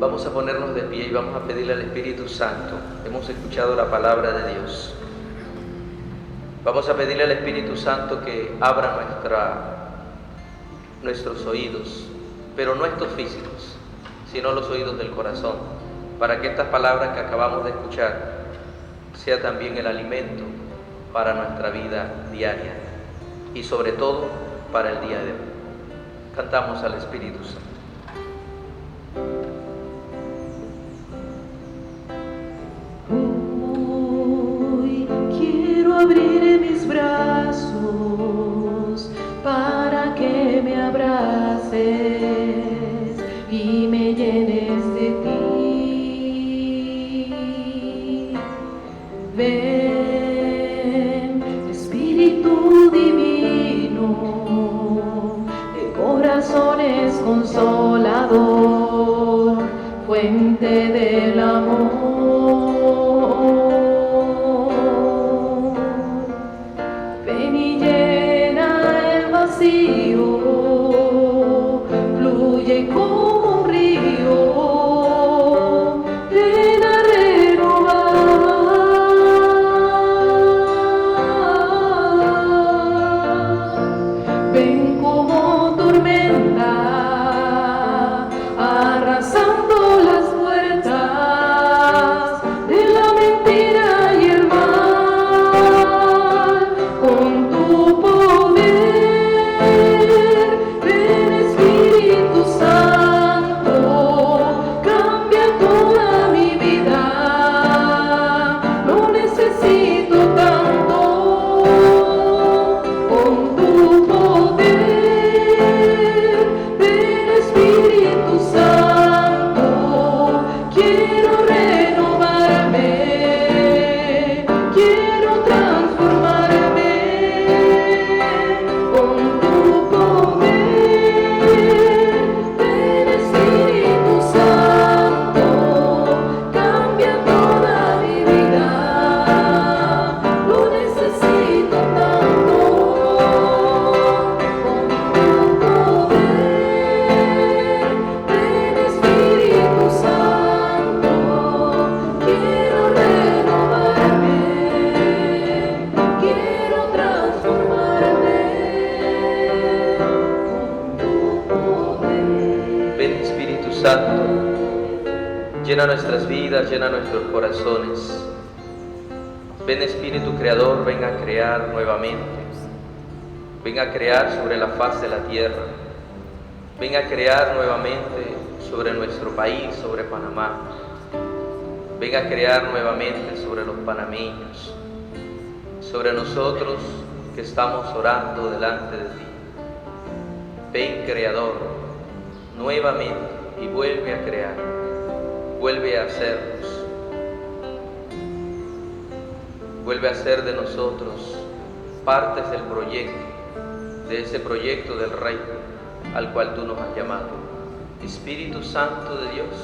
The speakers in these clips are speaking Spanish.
Vamos a ponernos de pie y vamos a pedirle al Espíritu Santo. Hemos escuchado la palabra de Dios. Vamos a pedirle al Espíritu Santo que abra nuestros oídos, pero no estos físicos, sino los oídos del corazón, para que estas palabras que acabamos de escuchar sea también el alimento para nuestra vida diaria y sobre todo para el día de hoy. Cantamos al Espíritu Santo. Hoy quiero abrir mis brazos para que me abraces y me llenes de ti. Ven, Espíritu Divino, de corazones consolador, fuente del amor. Ven y llena el vacío, fluye como un río, ven a renovar. Ven como tormenta, arrasando las puertas de la mentira y el mal, con tu poder. Ven, Espíritu Santo, cambia toda mi vida, lo necesito tanto. Con tu poder, ven, Espíritu Santo, quiero renovarme, quiero transformarme. Con tu poder, ven, Espíritu Santo, cambia toda mi vida, lo necesito tanto. Con tu poder, ven, Espíritu Santo, quiero renovarme, quiero transformarme. Con tu poder. Ven, Espíritu Santo, llena nuestras vidas, llena nuestros corazones. Ven, Espíritu Creador, ven a crear nuevamente. Ven a crear sobre la faz de la tierra. Ven a crear nuevamente sobre nuestro país, sobre Panamá. Ven a crear nuevamente sobre los panameños, sobre nosotros que estamos orando delante de ti. Ven, Creador, nuevamente y vuelve a crear, vuelve a hacernos, vuelve a hacer de nosotros partes del proyecto, de ese proyecto del reino al cual tú nos has llamado. Espíritu Santo de Dios,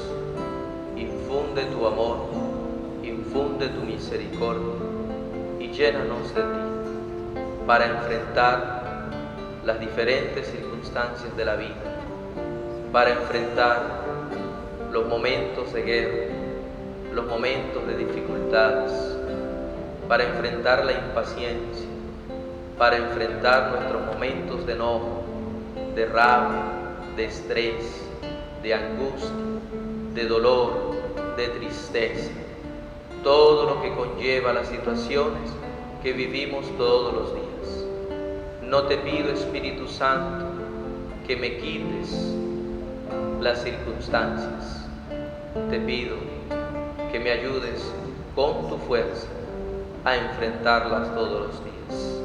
infunde tu amor, infunde tu misericordia y llénanos de ti para enfrentar las diferentes circunstancias de la vida, para enfrentar los momentos de guerra, los momentos de dificultades, para enfrentar la impaciencia, para enfrentar nuestros momentos de enojo, de rabia, de estrés, de angustia, de dolor, de tristeza, todo lo que conlleva las situaciones que vivimos todos los días. No te pido, Espíritu Santo, que me quites las circunstancias. Te pido que me ayudes con tu fuerza a enfrentarlas todos los días,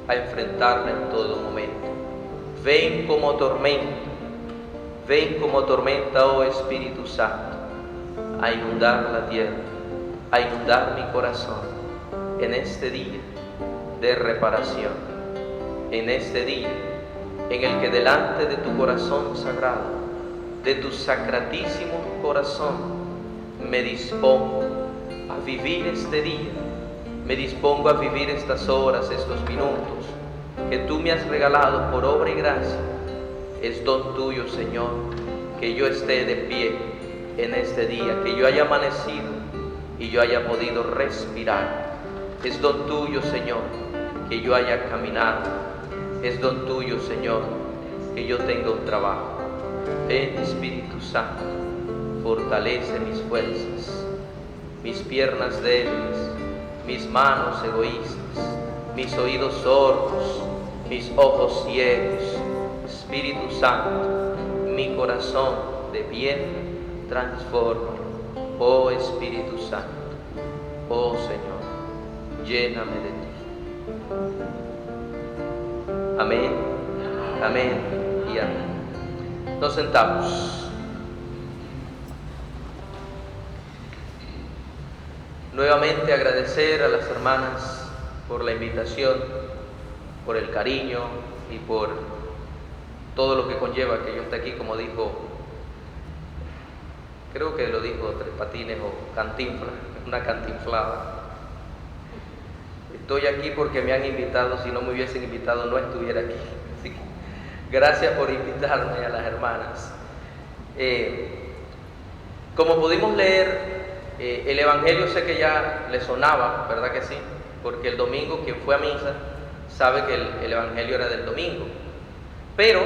a enfrentarla en todo momento. Ven como tormenta, oh Espíritu Santo, a inundar la tierra, a inundar mi corazón en este día de reparación, en este día en el que delante de tu corazón sagrado, de tu sacratísimo corazón, me dispongo a vivir este día, me dispongo a vivir estas horas, estos minutos que tú me has regalado por obra y gracia. Es don tuyo, Señor, que yo esté de pie, en este día, que yo haya amanecido y yo haya podido respirar. Es don tuyo, Señor, que yo haya caminado. Es don tuyo, Señor, que yo tenga un trabajo. Ven, Espíritu Santo, fortalece mis fuerzas, mis piernas débiles, mis manos egoístas, mis oídos sordos, mis ojos ciegos. Espíritu Santo, mi corazón de piedra, transfórmalo. Oh Espíritu Santo, oh Señor, lléname de ti. Amén, amén y amén. Nos sentamos. Nuevamente agradecer a las hermanas por la invitación, por el cariño y por todo lo que conlleva que yo esté aquí, como dijo, creo que lo dijo Tres Patines o Cantinflas, una cantinflada. Estoy aquí porque me han invitado, si no me hubiesen invitado no estuviera aquí. Así que gracias por invitarme a las hermanas. Como pudimos leer, el Evangelio sé que ya le sonaba, ¿verdad que sí? Porque el domingo quien fue a misa sabe que el Evangelio era del domingo. Pero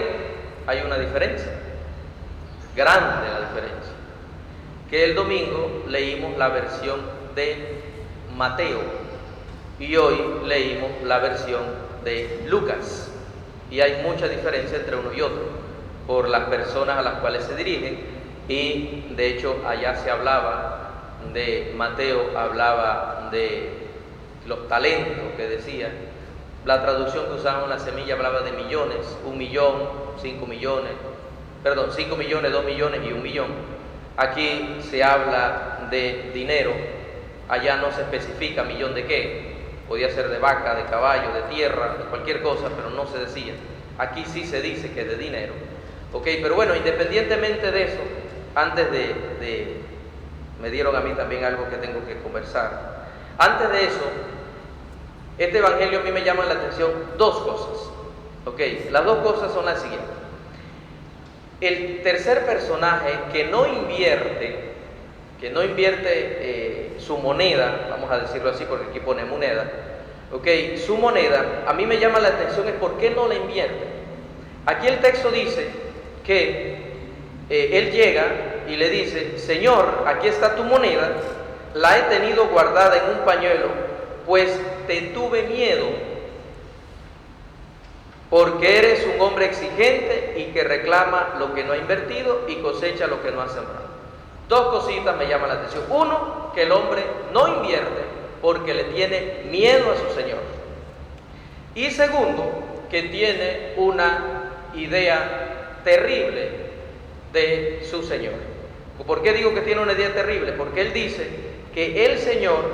hay una diferencia, grande la diferencia, que el domingo leímos la versión de Mateo y hoy leímos la versión de Lucas. Y hay mucha diferencia entre uno y otro, por las personas a las cuales se dirigen, y de hecho allá se hablaba de Mateo, hablaba de los talentos que decía. La traducción que usaban la semilla hablaba de millones, 1 millón, 5 millones, 5 millones, 2 millones y 1 millón. Aquí se habla de dinero, allá no se especifica millón de qué, podía ser de vaca, de caballo, de tierra, de cualquier cosa, pero no se decía. Aquí sí se dice que es de dinero. Ok, pero bueno, independientemente de eso, antes me dieron a mí también algo que tengo que conversar. Antes de eso, este evangelio a mí me llama la atención dos cosas. Ok, las dos cosas son las siguientes. El tercer personaje que no invierte su moneda, vamos a decirlo así porque aquí pone moneda, ok, su moneda, a mí me llama la atención es por qué no la invierte. Aquí el texto dice que él llega y le dice: Señor, aquí está tu moneda, la he tenido guardada en un pañuelo, pues te tuve miedo, porque eres un hombre exigente y que reclama lo que no ha invertido y cosecha lo que no ha sembrado. Dos cositas me llaman la atención. Uno, que el hombre no invierte porque le tiene miedo a su Señor. Y segundo, que tiene una idea terrible de su Señor. ¿Por qué digo que tiene una idea terrible? Porque él dice que el Señor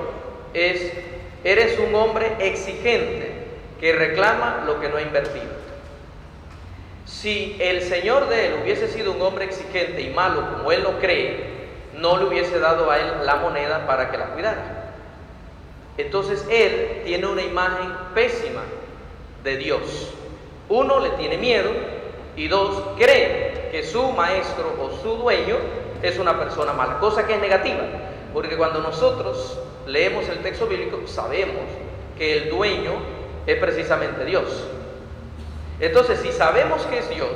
eres un hombre exigente que reclama lo que no ha invertido. Si el Señor de él hubiese sido un hombre exigente y malo como él lo cree, no le hubiese dado a él la moneda para que la cuidara. Entonces él tiene una imagen pésima de Dios. Uno, le tiene miedo, y dos, cree que su maestro o su dueño es una persona mala, cosa que es negativa, porque cuando nosotros leemos el texto bíblico sabemos que el dueño es precisamente Dios. Entonces, si sabemos que es Dios,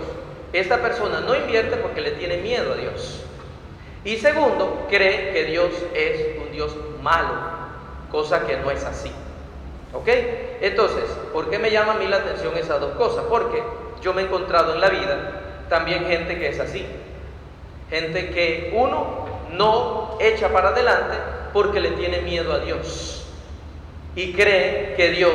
esta persona no invierte porque le tiene miedo a Dios. Y segundo, cree que Dios es un Dios malo, cosa que no es así. ¿Ok? Entonces, ¿por qué me llama a mí la atención esas dos cosas? Porque yo me he encontrado en la vida también gente que es así. Gente que uno no echa para adelante porque le tiene miedo a Dios y cree que Dios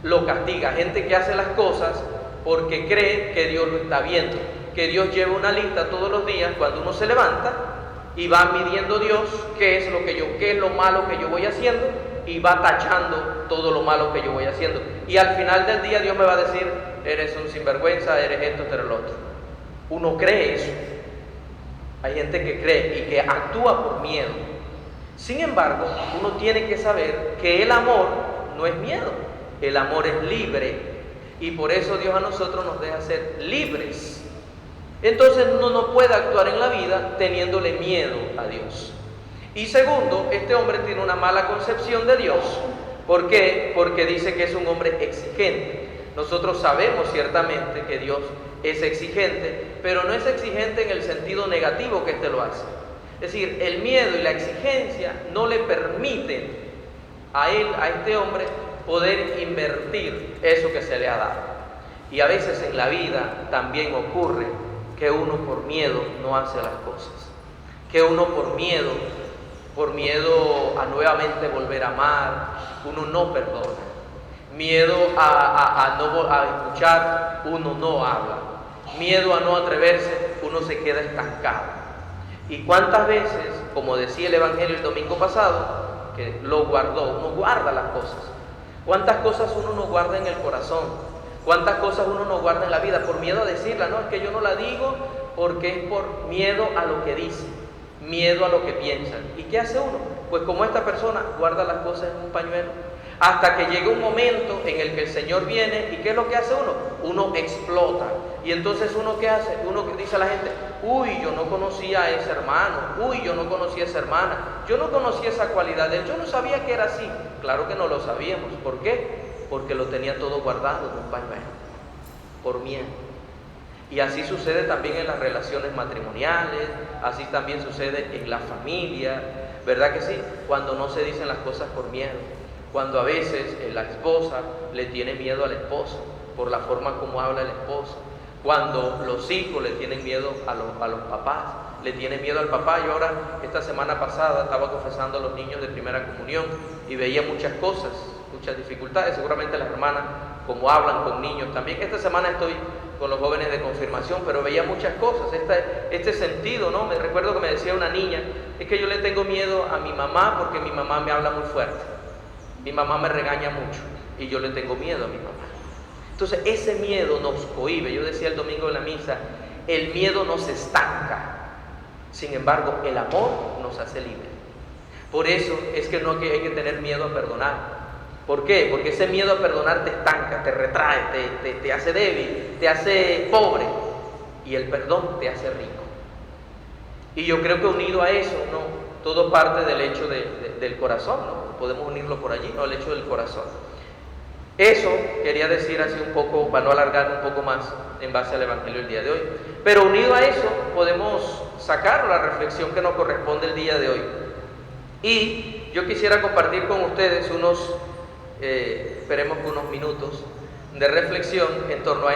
lo castiga. Gente que hace las cosas porque cree que Dios lo está viendo, que Dios lleva una lista todos los días cuando uno se levanta y va midiendo Dios qué es lo malo que yo voy haciendo, y va tachando todo lo malo que yo voy haciendo, y al final del día Dios me va a decir: eres un sinvergüenza, eres esto, eres lo otro. Uno cree eso. Hay gente que cree y que actúa por miedo. Sin embargo, uno tiene que saber que el amor no es miedo, el amor es libre, y por eso Dios a nosotros nos deja ser libres. Entonces uno no puede actuar en la vida teniéndole miedo a Dios. Y segundo, este hombre tiene una mala concepción de Dios. ¿Por qué? Porque dice que es un hombre exigente. Nosotros sabemos ciertamente que Dios es exigente, pero no es exigente en el sentido negativo que éste lo hace. Es decir, el miedo y la exigencia no le permiten a él, a este hombre, poder invertir eso que se le ha dado. Y a veces en la vida también ocurre que uno por miedo no hace las cosas, que uno por miedo a nuevamente volver a amar, uno no perdona, miedo a escuchar, uno no habla, miedo a no atreverse, uno se queda estancado. Y cuántas veces, como decía el Evangelio el domingo pasado, que lo guardó, uno guarda las cosas. Cuántas cosas uno no guarda en el corazón, cuántas cosas uno no guarda en la vida por miedo a decirla. No, es que yo no la digo porque es por miedo a lo que dicen, miedo a lo que piensan. ¿Y qué hace uno? Pues como esta persona guarda las cosas en un pañuelo, hasta que llega un momento en el que el Señor viene. ¿Y qué es lo que hace uno? Uno explota. Y entonces uno, ¿qué hace? Uno dice a la gente: uy, yo no conocía a ese hermano, uy, yo no conocía a esa hermana, yo no conocía esa cualidad de él, yo no sabía que era así. Claro que no lo sabíamos. ¿Por qué? Porque lo tenía todo guardado en un pañuelo, por miedo. Y así sucede también en las relaciones matrimoniales, así también sucede en la familia, ¿verdad que sí? Cuando no se dicen las cosas por miedo, cuando a veces la esposa le tiene miedo al esposo por la forma como habla el esposo, cuando los hijos le tienen miedo a los papás, le tienen miedo al papá. Yo ahora, esta semana pasada, estaba confesando a los niños de primera comunión y veía muchas cosas, muchas dificultades. Seguramente las hermanas, como hablan con niños también. Esta semana estoy con los jóvenes de confirmación, pero veía muchas cosas, este sentido, ¿no? Me recuerdo que me decía una niña: es que yo le tengo miedo a mi mamá porque mi mamá me habla muy fuerte, mi mamá me regaña mucho y yo le tengo miedo a mi mamá. Entonces ese miedo nos cohíbe. Yo decía el domingo en la misa, el miedo nos estanca, sin embargo el amor nos hace libres. Por eso es que no hay que tener miedo a perdonar. ¿Por qué? Porque ese miedo a perdonar te estanca, te retrae, te hace débil, te hace pobre, y el perdón te hace rico. Y yo creo que unido a eso, ¿no? Todo parte del hecho del corazón, ¿no? Podemos unirlo por allí, ¿no? El hecho del corazón. Eso quería decir así un poco, para no alargar un poco más en base al Evangelio del día de hoy. Pero unido a eso podemos sacar la reflexión que nos corresponde el día de hoy. Y yo quisiera compartir con ustedes esperemos que unos minutos de reflexión en torno a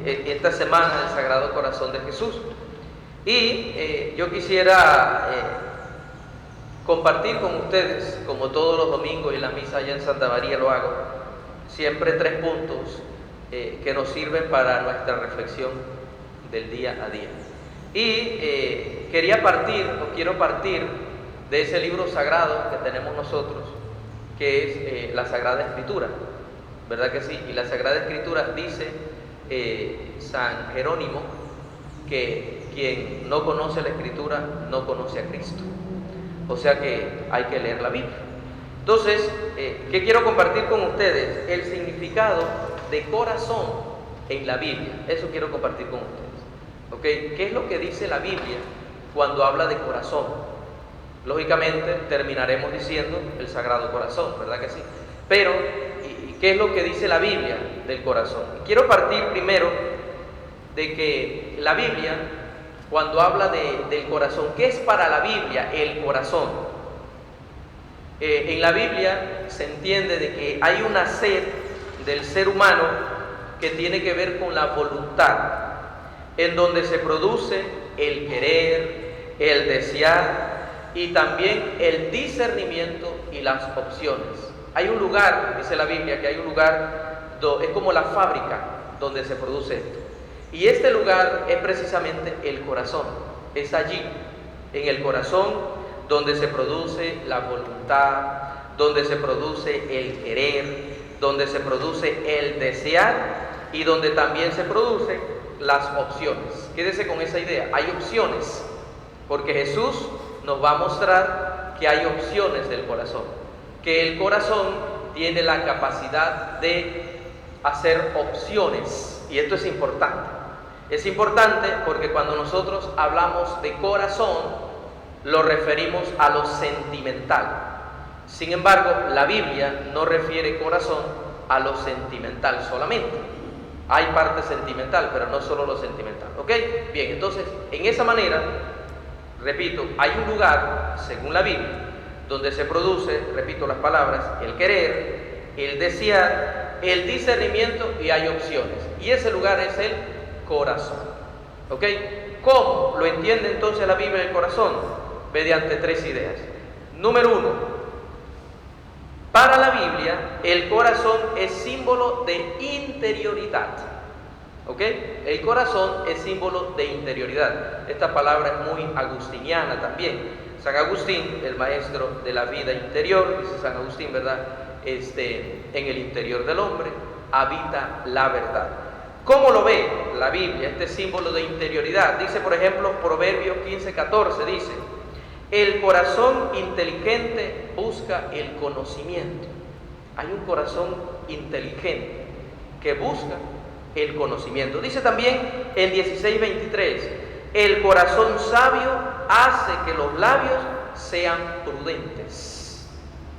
esta semana del Sagrado Corazón de Jesús. Y yo quisiera compartir con ustedes, como todos los domingos y en la misa allá en Santa María lo hago, siempre 3 puntos que nos sirven para nuestra reflexión del día a día. Y quiero partir de ese libro sagrado que tenemos nosotros, que es la Sagrada Escritura, ¿verdad que sí? Y la Sagrada Escritura dice San Jerónimo que quien no conoce la Escritura no conoce a Cristo. O sea que hay que leer la Biblia. Entonces, ¿qué quiero compartir con ustedes? El significado de corazón en la Biblia. Eso quiero compartir con ustedes. ¿Ok? ¿Qué es lo que dice la Biblia cuando habla de corazón? Lógicamente terminaremos diciendo el Sagrado Corazón, ¿verdad que sí? Pero, ¿qué es lo que dice la Biblia del corazón? Quiero partir primero de que la Biblia, cuando habla del corazón, ¿qué es para la Biblia el corazón? En la Biblia se entiende de que hay una sed del ser humano que tiene que ver con la voluntad, en donde se produce el querer, el desear y también el discernimiento y las opciones. Hay un lugar, dice la Biblia, que hay un lugar, es como la fábrica donde se produce esto. Y este lugar es precisamente el corazón. Es allí, en el corazón, donde se produce la voluntad, donde se produce el querer, donde se produce el desear y donde también se producen las opciones. Quédese con esa idea, hay opciones, porque Jesús nos va a mostrar que hay opciones del corazón, que el corazón tiene la capacidad de hacer opciones, y esto es importante. Es importante porque cuando nosotros hablamos de corazón, lo referimos a lo sentimental. Sin embargo, la Biblia no refiere corazón a lo sentimental solamente. Hay parte sentimental, pero no solo lo sentimental. ¿Ok? Bien, entonces, en esa manera, repito, hay un lugar, según la Biblia, donde se produce, repito las palabras, el querer, el desear, el discernimiento y hay opciones. Y ese lugar es el corazón. ¿Ok? ¿Cómo lo entiende entonces la Biblia del corazón? Mediante tres ideas. Número uno, para la Biblia el corazón es símbolo de interioridad. ¿Ok? El corazón es símbolo de interioridad. Esta palabra es muy agustiniana también. San Agustín, el maestro de la vida interior, dice San Agustín, ¿verdad? En el interior del hombre habita la verdad. ¿Cómo lo ve la Biblia, este símbolo de interioridad? Dice, por ejemplo, Proverbios 15:14, dice: el corazón inteligente busca el conocimiento. Hay un corazón inteligente que busca el conocimiento. Dice también en 16:23, el corazón sabio hace que los labios sean prudentes.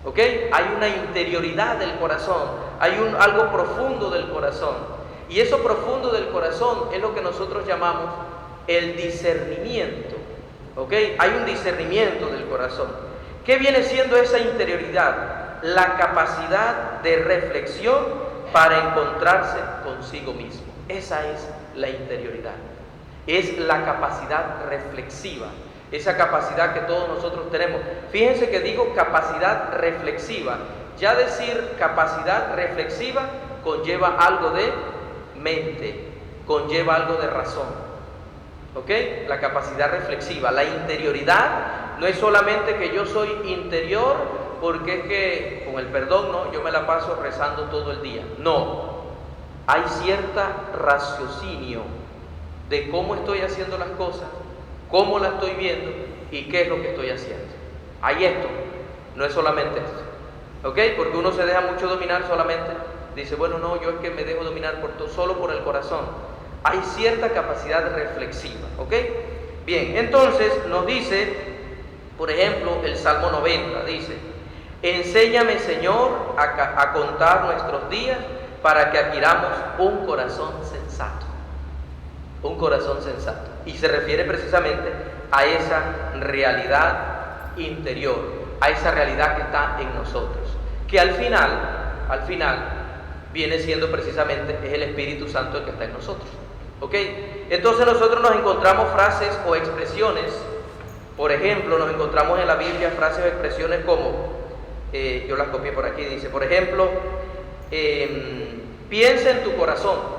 ¿Ok? Hay una interioridad del corazón, hay algo profundo del corazón. Y eso profundo del corazón es lo que nosotros llamamos el discernimiento. ¿Ok? Hay un discernimiento del corazón. ¿Qué viene siendo esa interioridad? La capacidad de reflexión para encontrarse consigo mismo. Esa es la interioridad. Es la capacidad reflexiva, esa capacidad que todos nosotros tenemos. Fíjense que digo capacidad reflexiva. Ya decir capacidad reflexiva conlleva algo de mente, conlleva algo de razón. ¿Ok? La capacidad reflexiva, la interioridad, no es solamente que yo soy interior porque es que, con el perdón, no, yo me la paso rezando todo el día. No, hay cierta raciocinio de cómo estoy haciendo las cosas, cómo las estoy viendo y qué es lo que estoy haciendo. Hay esto, no es solamente esto. ¿Ok? Porque uno se deja mucho dominar solamente, dice, bueno, no, yo es que me dejo dominar solo por el corazón. Hay cierta capacidad reflexiva. ¿Ok? Bien, entonces nos dice, por ejemplo, el Salmo 90, dice: enséñame, Señor, a contar nuestros días para que adquiramos un corazón sensato. Un corazón sensato. Y se refiere precisamente a esa realidad interior, a esa realidad que está en nosotros, que al final viene siendo precisamente es el Espíritu Santo el que está en nosotros. ¿Ok? Entonces nosotros nos encontramos frases o expresiones, por ejemplo, nos encontramos en la Biblia frases o expresiones como, yo las copié por aquí, dice, por ejemplo, piensa en tu corazón.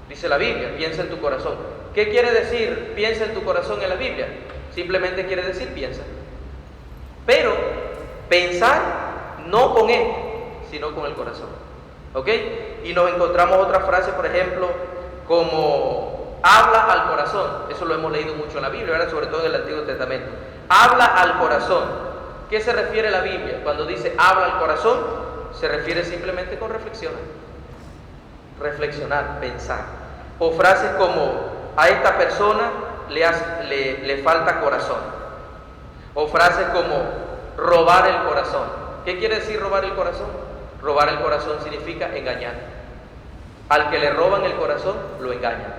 Dice la Biblia, piensa en tu corazón. ¿Qué quiere decir piensa en tu corazón en la Biblia? Simplemente quiere decir piensa. Pero pensar no con él, sino con el corazón. ¿Ok? Y nos encontramos otra frase, por ejemplo, como habla al corazón. Eso lo hemos leído mucho en la Biblia, ¿verdad? Sobre todo en el Antiguo Testamento. Habla al corazón. ¿Qué se refiere la Biblia? Cuando dice habla al corazón, se refiere simplemente con reflexionar, pensar. O frases como a esta persona le falta corazón. O frases como robar el corazón. ¿Qué quiere decir robar el corazón? Robar el corazón significa engañar. Al que le roban el corazón, lo engañan.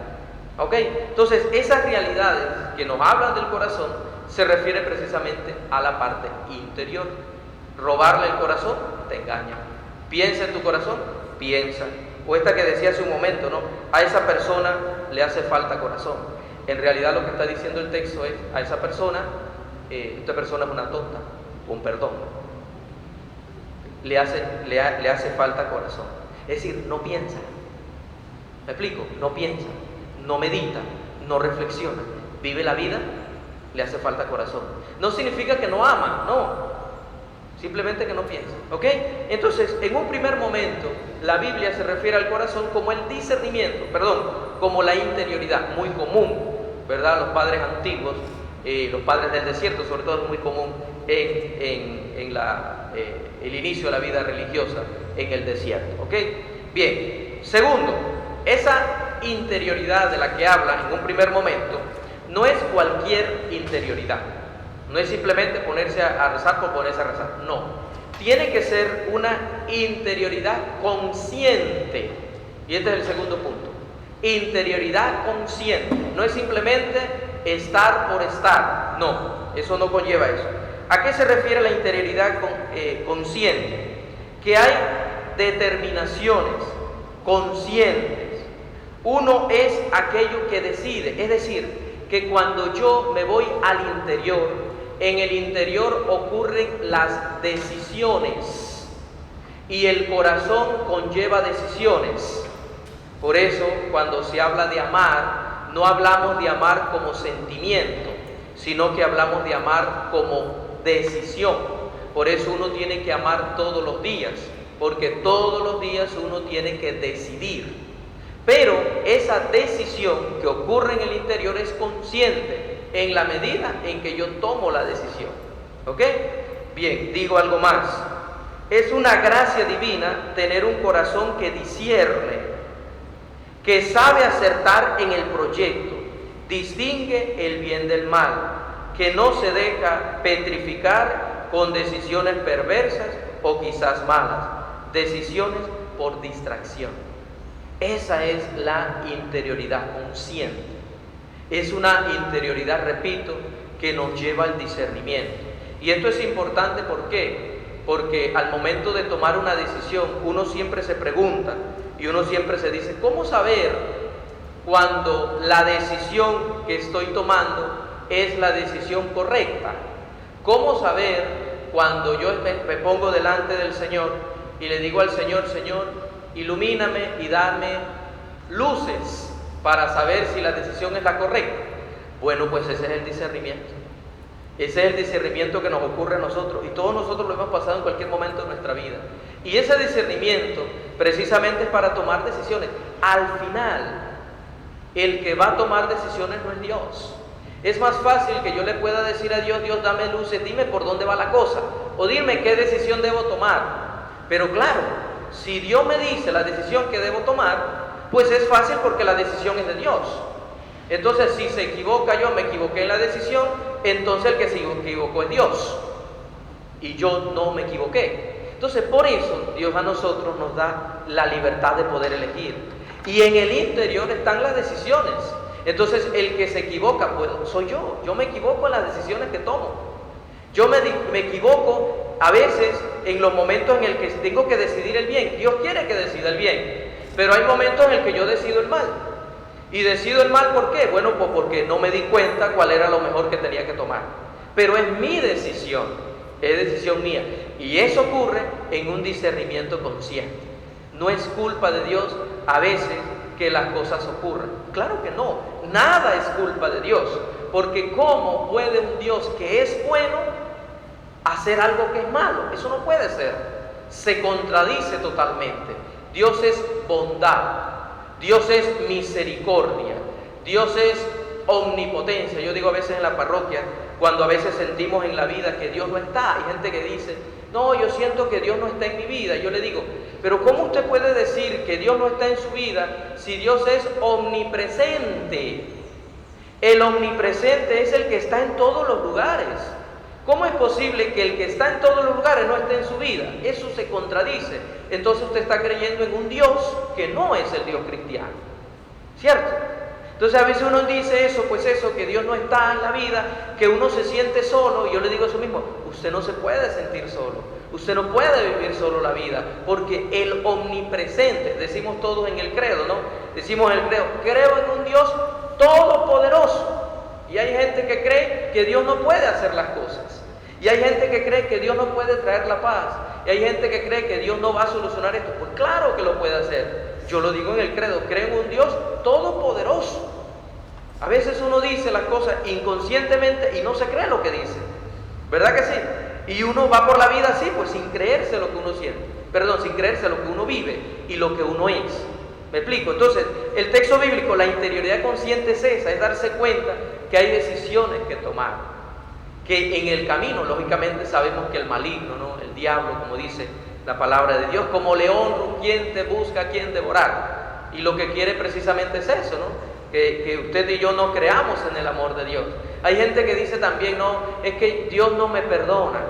¿Ok? Entonces, esas realidades que nos hablan del corazón se refiere precisamente a la parte interior. Robarle el corazón, te engaña. Piensa en tu corazón, piensa. O esta que decía hace un momento, ¿no? A esa persona le hace falta corazón. En realidad lo que está diciendo el texto es, a esa persona, esta persona es una tonta, un perdón. Le hace falta corazón. Es decir, no piensa. ¿Me explico? No piensa, no medita, no reflexiona. Vive la vida, le hace falta corazón. No significa que no ama, no. Simplemente que no piensa. ¿Ok? Entonces, en un primer momento, la Biblia se refiere al corazón como el discernimiento, como la interioridad, muy común, ¿verdad? Los padres antiguos, los padres del desierto, sobre todo, es muy común en el inicio de la vida religiosa en el desierto. ¿Ok? Bien. Segundo, esa interioridad de la que habla en un primer momento no es cualquier interioridad. No es simplemente ponerse a rezar por ponerse a rezar. No. Tiene que ser una interioridad consciente. Y este es el segundo punto. Interioridad consciente. No es simplemente estar por estar. No, eso no conlleva eso. ¿A qué se refiere la interioridad consciente? Que hay determinaciones conscientes. Uno es aquello que decide. Es decir, que cuando yo me voy al interior, en el interior ocurren las decisiones. Y el corazón conlleva decisiones. Por eso, cuando se habla de amar, no hablamos de amar como sentimiento, sino que hablamos de amar como decisión. Por eso uno tiene que amar todos los días, porque todos los días uno tiene que decidir. Pero esa decisión que ocurre en el interior es consciente en la medida en que yo tomo la decisión. ¿Ok? Bien, digo algo más. Es una gracia divina tener un corazón que discierne, que sabe acertar en el proyecto, distingue el bien del mal, que no se deja petrificar con decisiones perversas o quizás malas, decisiones por distracción. Esa es la interioridad consciente. Es una interioridad, repito, que nos lleva al discernimiento. Y esto es importante, ¿por qué? Porque al momento de tomar una decisión, uno siempre se pregunta y uno siempre se dice, ¿cómo saber cuando la decisión que estoy tomando es la decisión correcta? ¿Cómo saber cuando yo me pongo delante del Señor y le digo al Señor, Señor, ilumíname y dame luces para saber si la decisión es la correcta? Bueno, pues ese es el discernimiento. Ese es el discernimiento que nos ocurre a nosotros, y todos nosotros lo hemos pasado en cualquier momento de nuestra vida. Y ese discernimiento precisamente es para tomar decisiones. Al final, el que va a tomar decisiones no es Dios. Es más fácil que yo le pueda decir a Dios, Dios, dame luces, dime por dónde va la cosa, o dime qué decisión debo tomar. Pero claro, si Dios me dice la decisión que debo tomar, pues es fácil porque la decisión es de Dios. Entonces, si se equivoca yo, me equivoqué en la decisión, entonces el que se equivocó es Dios, y yo no me equivoqué. Entonces, por eso Dios a nosotros nos da la libertad de poder elegir. Y en el interior están las decisiones. Entonces, el que se equivoca, pues soy yo. Yo me equivoco en las decisiones que tomo. Yo me equivoco a veces en los momentos en el que tengo que decidir el bien. Dios quiere que decida el bien, pero hay momentos en el que yo decido el mal. Y decido el mal, ¿por qué? Bueno, pues porque no me di cuenta cuál era lo mejor que tenía que tomar. Pero es mi decisión, es decisión mía. Y eso ocurre en un discernimiento consciente. No es culpa de Dios a veces que las cosas ocurran. Claro que no, nada es culpa de Dios. Porque ¿cómo puede un Dios que es bueno hacer algo que es malo? Eso no puede ser. Se contradice totalmente. Dios es bondad. Dios es misericordia, Dios es omnipotencia. Yo digo a veces en la parroquia, cuando a veces sentimos en la vida que Dios no está, hay gente que dice, no, yo siento que Dios no está en mi vida. Yo le digo, pero ¿cómo usted puede decir que Dios no está en su vida si Dios es omnipresente? El omnipresente es el que está en todos los lugares. ¿Cómo es posible que el que está en todos los lugares no esté en su vida? Eso se contradice. Entonces usted está creyendo en un Dios que no es el Dios cristiano, ¿cierto? Entonces a veces uno dice eso, pues eso, que Dios no está en la vida, que uno se siente solo. Y yo le digo eso mismo, usted no se puede sentir solo, usted no puede vivir solo la vida, porque el omnipresente, decimos todos en el credo, ¿no? Decimos en el credo, creo en un Dios todopoderoso. Y hay gente que cree que Dios no puede hacer las cosas. Y hay gente que cree que Dios no puede traer la paz. Y hay gente que cree que Dios no va a solucionar esto. Pues claro que lo puede hacer. Yo lo digo en el credo, creo en un Dios todopoderoso. A veces uno dice las cosas inconscientemente y no se cree lo que dice. ¿Verdad que sí? Y uno va por la vida así, pues sin creerse lo que uno siente. Perdón, sin creerse lo que uno vive y lo que uno es. ¿Me explico? Entonces, el texto bíblico, la interioridad consciente es esa, es darse cuenta que hay decisiones que tomar, que en el camino, lógicamente, sabemos que el maligno, ¿no? El diablo, como dice la palabra de Dios, como león rugiente busca a quien devorar. Y lo que quiere precisamente es eso, ¿no? Que usted y yo no creamos en el amor de Dios. Hay gente que dice también, no, es que Dios no me perdona.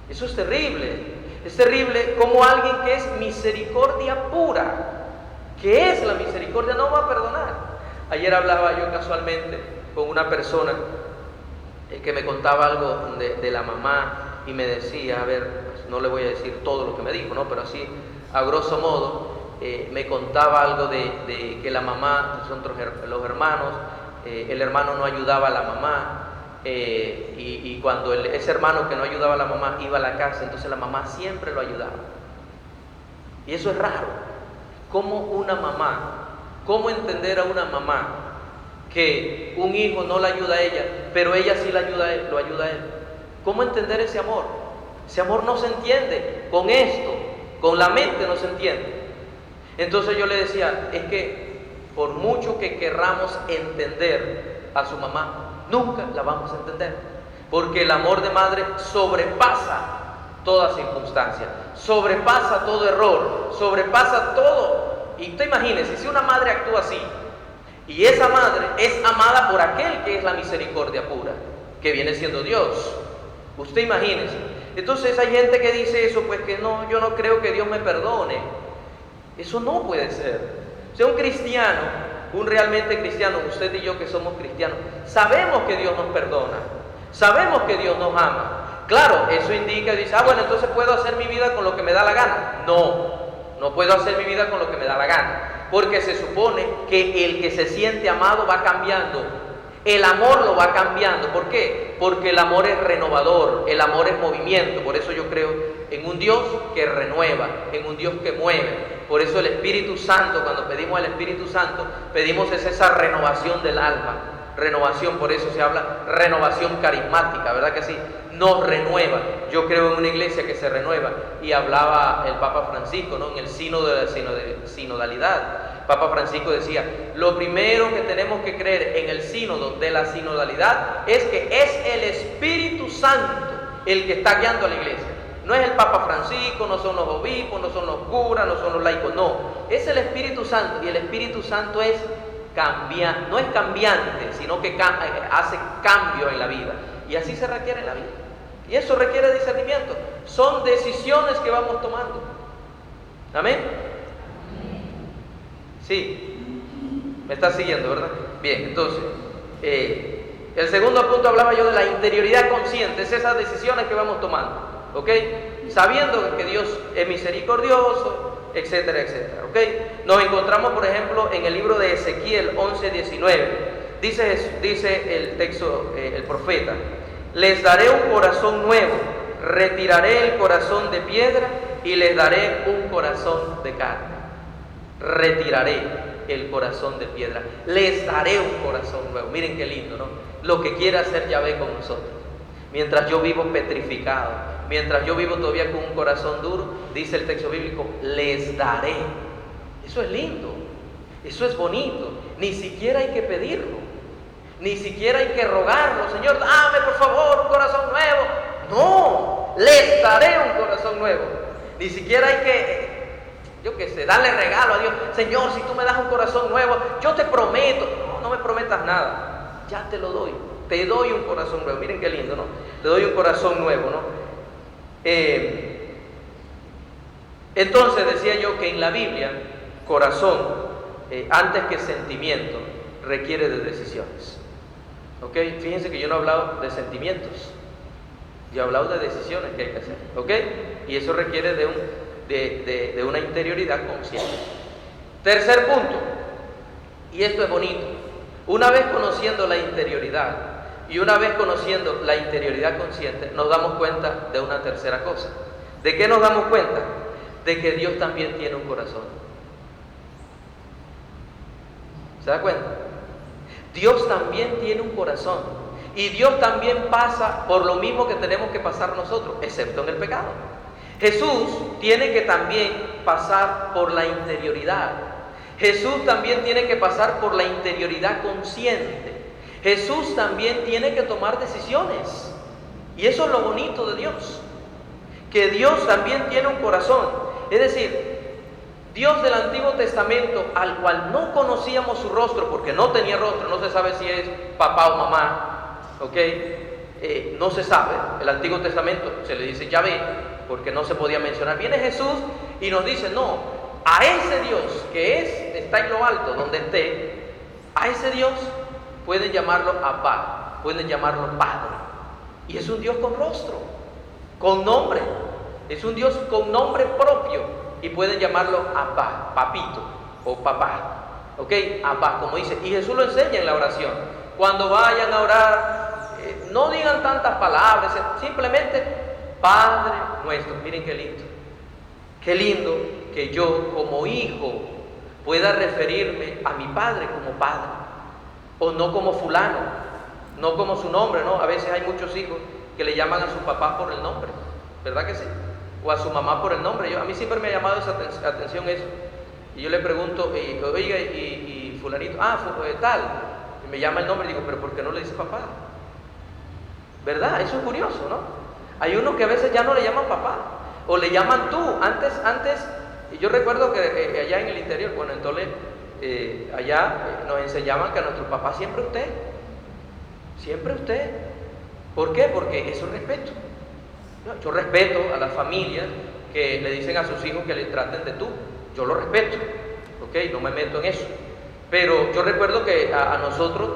Eso es terrible. Es terrible como alguien que es misericordia pura, que es la misericordia, no va a perdonar. Ayer hablaba yo casualmente con una persona que me contaba algo de la mamá y me decía, a ver, pues no le voy a decir todo lo que me dijo, ¿no? Pero así, a grosso modo, me contaba algo de que la mamá, nosotros los hermanos, el hermano no ayudaba a la mamá, y cuando ese hermano que no ayudaba a la mamá iba a la casa, entonces la mamá siempre lo ayudaba. Y eso es raro. ¿Cómo entender a una mamá que un hijo no la ayuda a ella, pero ella sí lo ayuda a él? ¿Cómo entender ese amor? Ese amor no se entiende con esto, con la mente no se entiende. Entonces yo le decía, es que por mucho que querramos entender a su mamá, nunca la vamos a entender, porque el amor de madre sobrepasa toda circunstancia, sobrepasa todo error, sobrepasa todo. Y usted imagínese, si una madre actúa así, y esa madre es amada por aquel que es la misericordia pura, que viene siendo Dios. Usted imagínese. Entonces hay gente que dice eso, pues que no, yo no creo que Dios me perdone. Eso no puede ser. O sea, un cristiano, un realmente cristiano, usted y yo que somos cristianos, sabemos que Dios nos perdona, sabemos que Dios nos ama. Claro, eso indica, dice, bueno, entonces puedo hacer mi vida con lo que me da la gana. No puedo hacer mi vida con lo que me da la gana, porque se supone que el que se siente amado va cambiando. El amor lo va cambiando. ¿Por qué? Porque el amor es renovador, el amor es movimiento. Por eso yo creo en un Dios que renueva, en un Dios que mueve. Por eso el Espíritu Santo, cuando pedimos al Espíritu Santo, pedimos esa renovación del alma. Renovación, por eso se habla renovación carismática, ¿verdad que sí? Nos renueva. Yo creo en una iglesia que se renueva. Y hablaba el Papa Francisco, ¿no? En el sínodo de la sinodalidad. Papa Francisco decía, lo primero que tenemos que creer en el sínodo de la sinodalidad es que es el Espíritu Santo el que está guiando a la iglesia. No es el Papa Francisco, no son los obispos, no son los curas, no son los laicos, no. Es el Espíritu Santo, y el Espíritu Santo es cambiante, no es cambiante, sino que hace cambio en la vida. Y así se requiere en la vida. Y eso requiere discernimiento. Son decisiones que vamos tomando. ¿Amén? Sí, me está siguiendo, ¿verdad? Bien, entonces, el segundo punto hablaba yo de la interioridad consciente, es esas decisiones que vamos tomando, ¿ok? Sabiendo que Dios es misericordioso, etcétera, etcétera, ¿ok? Nos encontramos, por ejemplo, en el libro de Ezequiel 11:19, dice el texto, el profeta, les daré un corazón nuevo, retiraré el corazón de piedra y les daré un corazón de carne. Retiraré el corazón de piedra, les daré un corazón nuevo. Miren qué lindo, ¿no? Lo que quiere hacer Yahvé con nosotros. Mientras yo vivo petrificado, mientras yo vivo todavía con un corazón duro, dice el texto bíblico, les daré. Eso es lindo, eso es bonito. Ni siquiera hay que pedirlo, ni siquiera hay que rogarlo. Señor, dame por favor un corazón nuevo. No, les daré un corazón nuevo. Ni siquiera hay que, yo qué sé, darle regalo a Dios. Señor, si tú me das un corazón nuevo, yo te prometo. No me prometas nada, ya te lo doy. Te doy un corazón nuevo. Miren qué lindo, ¿no? Te doy un corazón nuevo, ¿no? Entonces decía yo que en la Biblia, corazón, antes que sentimiento, requiere de decisiones. ¿Ok? Fíjense que yo no he hablado de sentimientos, yo he hablado de decisiones que hay que hacer. ¿Ok? Y eso requiere de una interioridad consciente. Tercer punto, y esto es bonito, una vez conociendo la interioridad y una vez conociendo la interioridad consciente, nos damos cuenta de una tercera cosa. ¿De qué nos damos cuenta? De que Dios también tiene un corazón. ¿Se da cuenta? Dios también tiene un corazón y Dios también pasa por lo mismo que tenemos que pasar nosotros, excepto en el pecado. Jesús tiene que también pasar por la interioridad. Jesús también tiene que pasar por la interioridad consciente. Jesús también tiene que tomar decisiones. Y eso es lo bonito de Dios, que Dios también tiene un corazón. Es decir, Dios del Antiguo Testamento, al cual no conocíamos su rostro, porque no tenía rostro, no se sabe si es papá o mamá, ¿ok? No se sabe. El Antiguo Testamento se le dice Yahvé, porque no se podía mencionar. Viene Jesús y nos dice, no, a ese Dios que está en lo alto, donde esté, a ese Dios pueden llamarlo Abba, pueden llamarlo Padre. Y es un Dios con rostro, con nombre, es un Dios con nombre propio. Y pueden llamarlo Abba, papito o papá, ¿ok? Abba, como dice. Y Jesús lo enseña en la oración. Cuando vayan a orar, no digan tantas palabras, simplemente Padre nuestro. Miren qué lindo. Qué lindo que yo como hijo pueda referirme a mi padre como padre, o no como fulano, no como su nombre, ¿no? A veces hay muchos hijos que le llaman a su papá por el nombre, ¿verdad que sí? O a su mamá por el nombre. A mí siempre me ha llamado esa atención eso. Y yo le pregunto, oiga, y fulanito, tal, y me llama el nombre y digo, pero ¿por qué no le dice papá? ¿Verdad? Eso es curioso, ¿no? Hay unos que a veces ya no le llaman papá, o le llaman tú. Antes, yo recuerdo que allá en el interior, bueno, en Toledo, allá nos enseñaban que a nuestro papá siempre usted. Siempre usted. ¿Por qué? Porque eso es respeto. Yo respeto a las familias que le dicen a sus hijos que le traten de tú. Yo lo respeto, ¿ok? No me meto en eso. Pero yo recuerdo que a nosotros,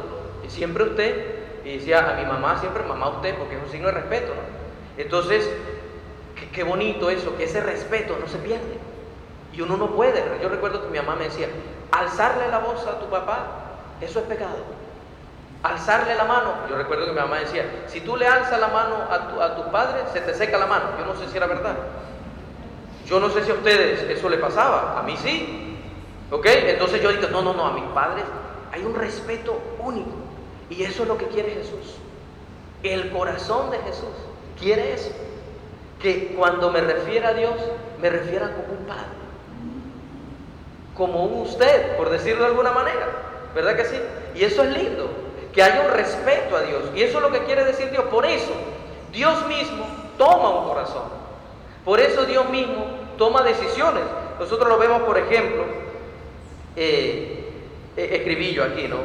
siempre usted, y decía a mi mamá siempre mamá usted, porque es un signo de respeto, ¿no? Entonces, qué bonito eso, que ese respeto no se pierde. Y uno no puede. Yo recuerdo que mi mamá me decía, alzarle la voz a tu papá, eso es pecado. Alzarle la mano, yo recuerdo que mi mamá decía, si tú le alzas la mano a tu padre, se te seca la mano. Yo no sé si era verdad. Yo no sé si a ustedes eso le pasaba, a mí sí. ¿Ok? Entonces yo digo, no, a mis padres hay un respeto único. Y eso es lo que quiere Jesús. El corazón de Jesús quiere eso. Que cuando me refiera a Dios, me refiera como un padre. Como un usted, por decirlo de alguna manera. ¿Verdad que sí? Y eso es lindo. Que haya un respeto a Dios. Y eso es lo que quiere decir Dios. Por eso, Dios mismo toma un corazón. Por eso Dios mismo toma decisiones. Nosotros lo vemos, por ejemplo, escribí yo aquí, ¿no?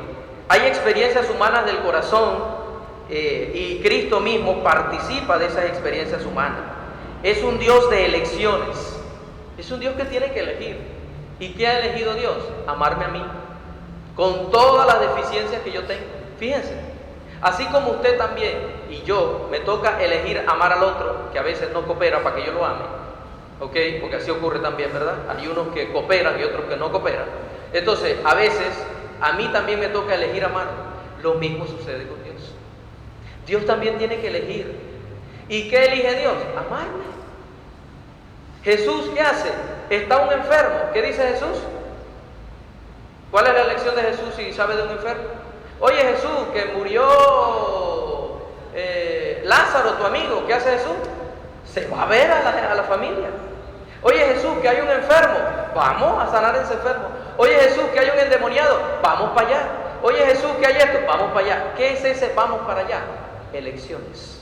Hay experiencias humanas del corazón y Cristo mismo participa de esas experiencias humanas. Es un Dios de elecciones. Es un Dios que tiene que elegir. ¿Y qué ha elegido Dios? Amarme a mí. Con todas las deficiencias que yo tengo. Fíjense, así como usted también y yo me toca elegir amar al otro, que a veces no coopera para que yo lo ame, ¿ok? Porque así ocurre también, ¿verdad? Hay unos que cooperan y otros que no cooperan. Entonces, a veces, a mí también me toca elegir amar. Lo mismo sucede con Dios. Dios también tiene que elegir. ¿Y qué elige Dios? Amarme. Jesús, ¿qué hace? Está un enfermo. ¿Qué dice Jesús? ¿Cuál es la elección de Jesús si sabe de un enfermo? Oye Jesús, que murió Lázaro, tu amigo, ¿qué hace Jesús? Se va a ver a la familia. Oye Jesús, que hay un enfermo, vamos a sanar a ese enfermo. Oye Jesús, que hay un endemoniado, vamos para allá. Oye Jesús, que hay esto, vamos para allá. ¿Qué es ese vamos para allá? Elecciones.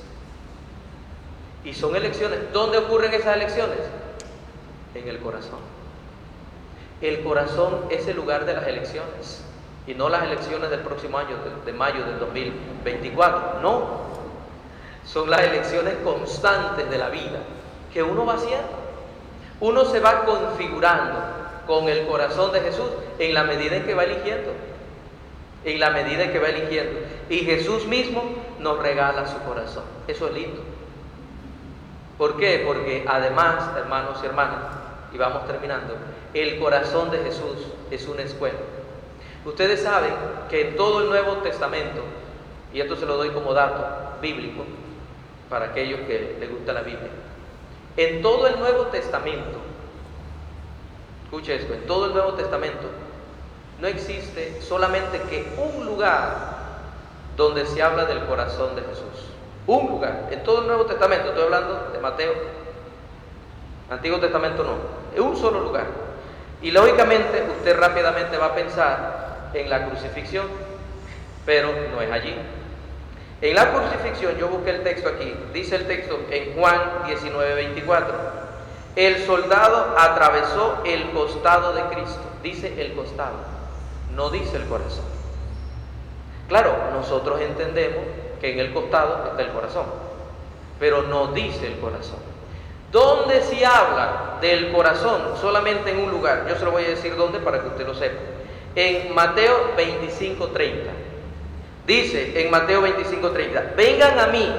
Y son elecciones. ¿Dónde ocurren esas elecciones? En el corazón. El corazón es el lugar de las elecciones. Y no las elecciones del próximo año, de mayo del 2024, no. Son las elecciones constantes de la vida que uno va haciendo. Uno se va configurando con el corazón de Jesús en la medida en que va eligiendo. En la medida en que va eligiendo. Y Jesús mismo nos regala su corazón. Eso es lindo. ¿Por qué? Porque además, hermanos y hermanas, y vamos terminando, el corazón de Jesús es una escuela. Ustedes saben que en todo el Nuevo Testamento, y esto se lo doy como dato bíblico para aquellos que les gusta la Biblia, en todo el Nuevo Testamento, escuche esto, en todo el Nuevo Testamento no existe solamente que un lugar donde se habla del corazón de Jesús. Un lugar, en todo el Nuevo Testamento, estoy hablando de Mateo, Antiguo Testamento no, en un solo lugar. Y lógicamente usted rápidamente va a pensar en la crucifixión, pero no es allí. En la crucifixión, yo busqué el texto aquí, dice el texto en Juan 19:24, El soldado atravesó el costado de Cristo. Dice el costado, no dice el corazón. Claro, nosotros entendemos que en el costado está el corazón, pero no dice el corazón. ¿Dónde se habla del corazón? Solamente en un lugar. Yo se lo voy a decir dónde para que usted lo sepa. En Mateo 25:30. Dice en Mateo 25:30, vengan a mí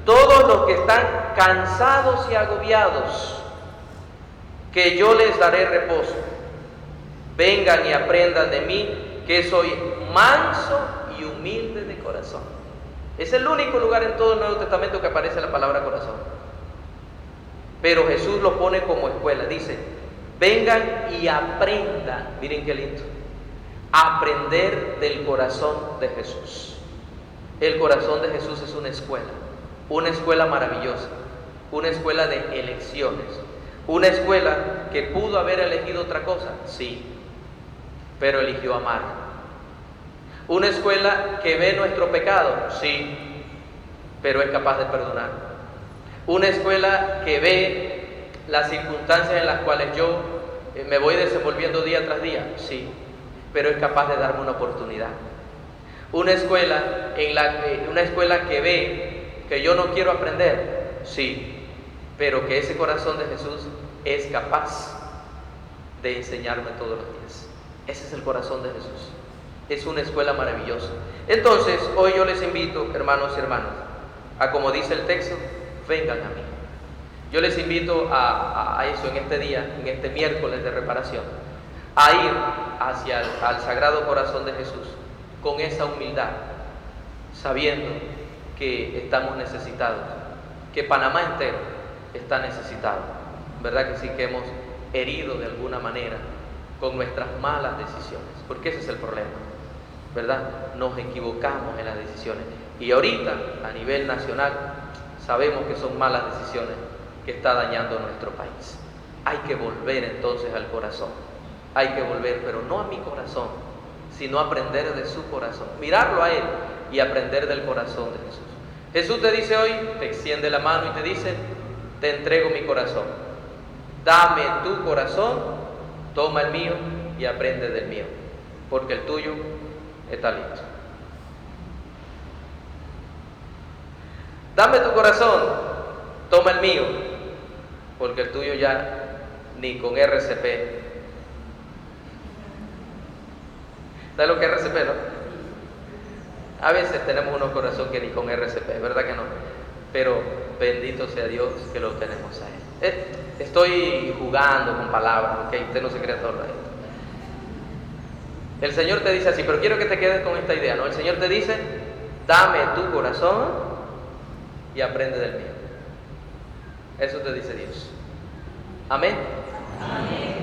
todos los que están cansados y agobiados, que yo les daré reposo. Vengan y aprendan de mí, que soy manso y humilde de corazón. Es el único lugar en todo el Nuevo Testamento que aparece la palabra corazón. Pero Jesús lo pone como escuela. Dice, vengan y aprendan. Miren qué lindo. Aprender del corazón de Jesús. El corazón de Jesús es una escuela maravillosa, una escuela de elecciones, una escuela que pudo haber elegido otra cosa, sí, pero eligió amar. Una escuela que ve nuestro pecado, sí, pero es capaz de perdonar. Una escuela que ve las circunstancias en las cuales yo me voy desenvolviendo día tras día, sí, pero es capaz de darme una oportunidad. Una escuela que ve que yo no quiero aprender, sí, pero que ese corazón de Jesús es capaz de enseñarme todos los días. Ese es el corazón de Jesús. Es una escuela maravillosa. Entonces, hoy yo les invito, hermanos y hermanas, a como dice el texto, vengan a mí. Yo les invito a eso en este día, en este miércoles de reparación, a ir hacia al Sagrado Corazón de Jesús con esa humildad, sabiendo que estamos necesitados, que Panamá entero está necesitado. ¿Verdad que sí? Que hemos herido de alguna manera con nuestras malas decisiones, porque ese es el problema, ¿verdad? Nos equivocamos en las decisiones y ahorita a nivel nacional sabemos que son malas decisiones que está dañando a nuestro país. Hay que volver entonces al corazón, hay que volver, pero no a mi corazón, sino aprender de su corazón, mirarlo a Él y aprender del corazón de Jesús. Jesús te dice hoy, te extiende la mano y te dice, te entrego mi corazón, dame tu corazón, toma el mío y aprende del mío, porque el tuyo está listo. Dame tu corazón, toma el mío, porque el tuyo ya ni con RCP. ¿Sabes lo que es RCP, no? A veces tenemos unos corazones que ni con RCP, ¿verdad que no? Pero bendito sea Dios que lo tenemos a Él. Estoy jugando con palabras, ¿ok? Usted no se crea todo esto. El Señor te dice así, pero quiero que te quedes con esta idea, ¿no? El Señor te dice, dame tu corazón y aprende del mío. Eso te dice Dios. Amén. Amén.